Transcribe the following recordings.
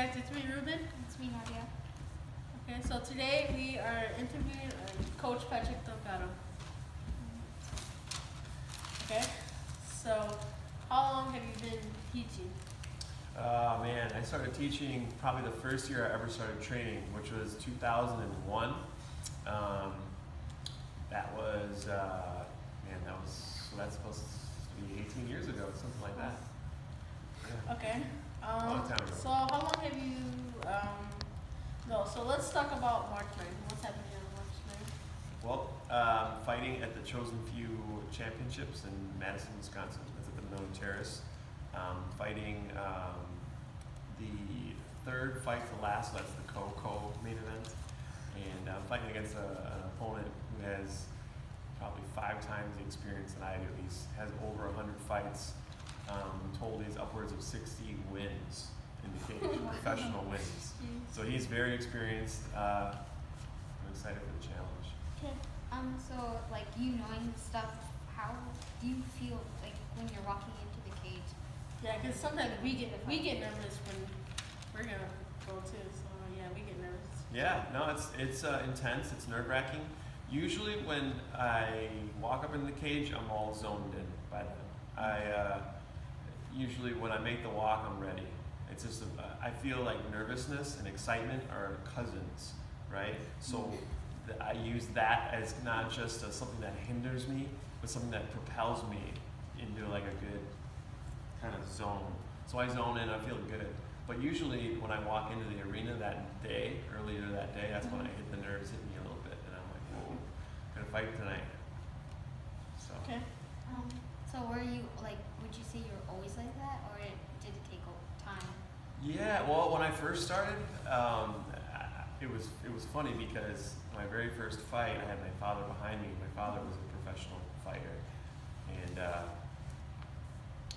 guys, it's me, Ruben. It's me, Nadia. Okay, so today we are interviewing Coach Patrick Delgado. Okay, so how long have you been teaching? Man, I started teaching probably the first year I ever started training, which was 2001. That was, so that's supposed to be 18 years ago, something like that. Yeah. Okay. Long time ago. So how long have you, so let's talk about March 9th. What's happening on March 9th? Well, fighting at the Chosen Few Championships in Madison, Wisconsin. That's at the Military Terrace. Fighting the third fight to last, so that's the co main event. And I'm fighting against an opponent who has probably 5 times the experience that I do. He has over 100 fights. Told he's upwards of 60 wins in the cage, professional wins. So he's very experienced. I'm excited for the challenge. Okay. So like you knowing stuff, how do you feel like when you're walking into the cage? Yeah, because sometimes we get nervous when we're gonna go too. So yeah, we get nervous. Yeah, no, it's intense. It's nerve-wracking. Usually when I walk up in the cage, I'm all zoned in by then. Usually when I make the walk, I'm ready. It's just I feel like nervousness and excitement are cousins, right? So I use that as not just something that hinders me, but something that propels me into like a good kind of zone. So I zone in, I feel good. But usually when I walk into the arena that day, earlier that day, that's when I hit the nerves, hit me a little bit, and I'm like, whoa, I'm gonna fight tonight. So. Okay. So were you like? Would you say you're always like that, or did it take time? Yeah. Well, when I first started, it was funny because my very first fight, I had my father behind me. My father was a professional fighter, and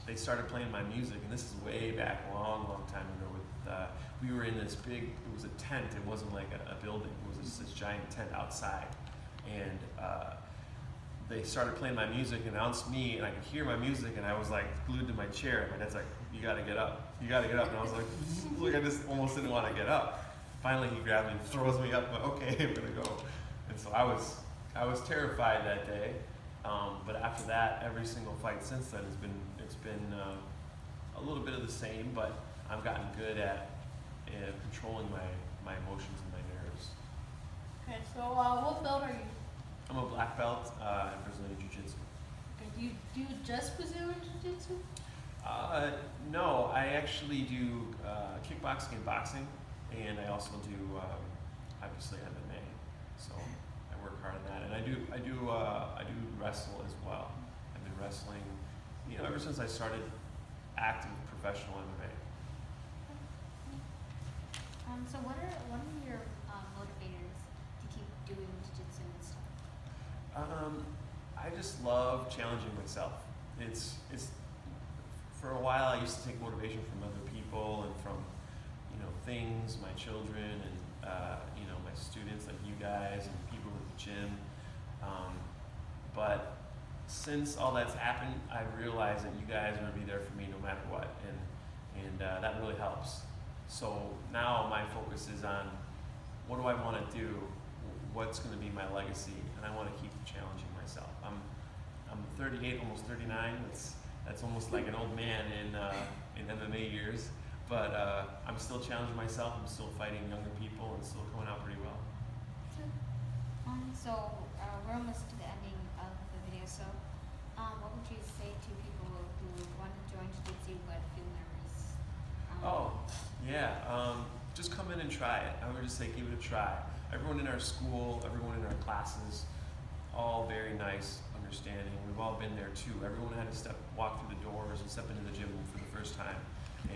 they started playing my music, and this is way back, long time ago. With we were in this big, it was a tent. It wasn't like a building. It was this giant tent outside, and they started playing my music, announced me, and I could hear my music, and I was like glued to my chair. And my dad's like, "You gotta get up, you gotta get up." And I was like, "Look, I just almost didn't want to get up." Finally, he grabbed me and throws me up. I'm like, "Okay, I'm gonna go." And so I was terrified that day. But after that, every single fight since then it's been a little bit of the same, but I've gotten good at controlling my emotions and my nerves. Okay. So what belt are you? I'm a black belt in Brazilian Jiu-Jitsu. Okay. Do you just Brazilian Jiu-Jitsu? No, I actually do kickboxing and boxing, and I also do obviously MMA. So I work hard on that, and I do wrestle as well. I've been wrestling, ever since I started active professional MMA. So what are your motivators to keep doing jiu-jitsu and stuff? I just love challenging myself. It's for a while I used to take motivation from other people and from things, my children and my students like you guys and people at the gym. But since all that's happened, I've realized that you guys are gonna be there for me no matter what, and that really helps. So now my focus is on what do I want to do, what's going to be my legacy, and I want to keep challenging myself. I'm 38, almost 39. That's almost like an old man in MMA years, but I'm still challenging myself. I'm still fighting younger people and still coming out pretty well. So we're almost to the ending of the video. So what would you say to people who want to join jiu-jitsu but feel nervous? Just come in and try it. I would just say give it a try. Everyone in our school, everyone in our classes, all very nice, understanding. We've all been there too. Everyone had to walk through the doors and step into the gym for the first time,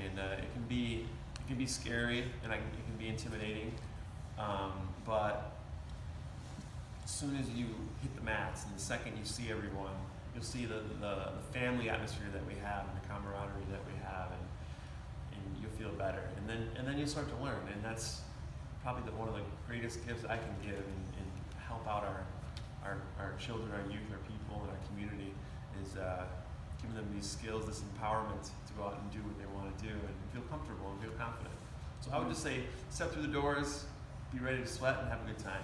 and it can be scary and it can be intimidating. But as soon as you hit the mats and the second you see everyone, you'll see the family atmosphere that we have and the camaraderie that we have, and you'll feel better. And then you start to learn, and that's probably one of the greatest gifts I can give and help out our children, our youth, our people, and our community is giving them these skills, this empowerment to go out and do what they want to do and feel comfortable and feel confident. So I would just say, step through the doors, be ready to sweat, and have a good time.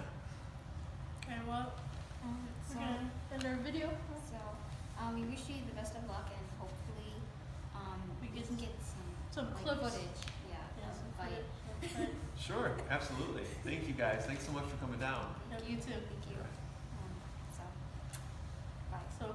Okay, well, So, we're gonna end our video. so we wish you the best of luck, and hopefully We we get can get some like, clips. footage. Yeah, Yeah, of some the fight. footage. Sure, absolutely. Thank you guys. Thanks so much for coming down. Yeah, you too. Thank you. So, bye. So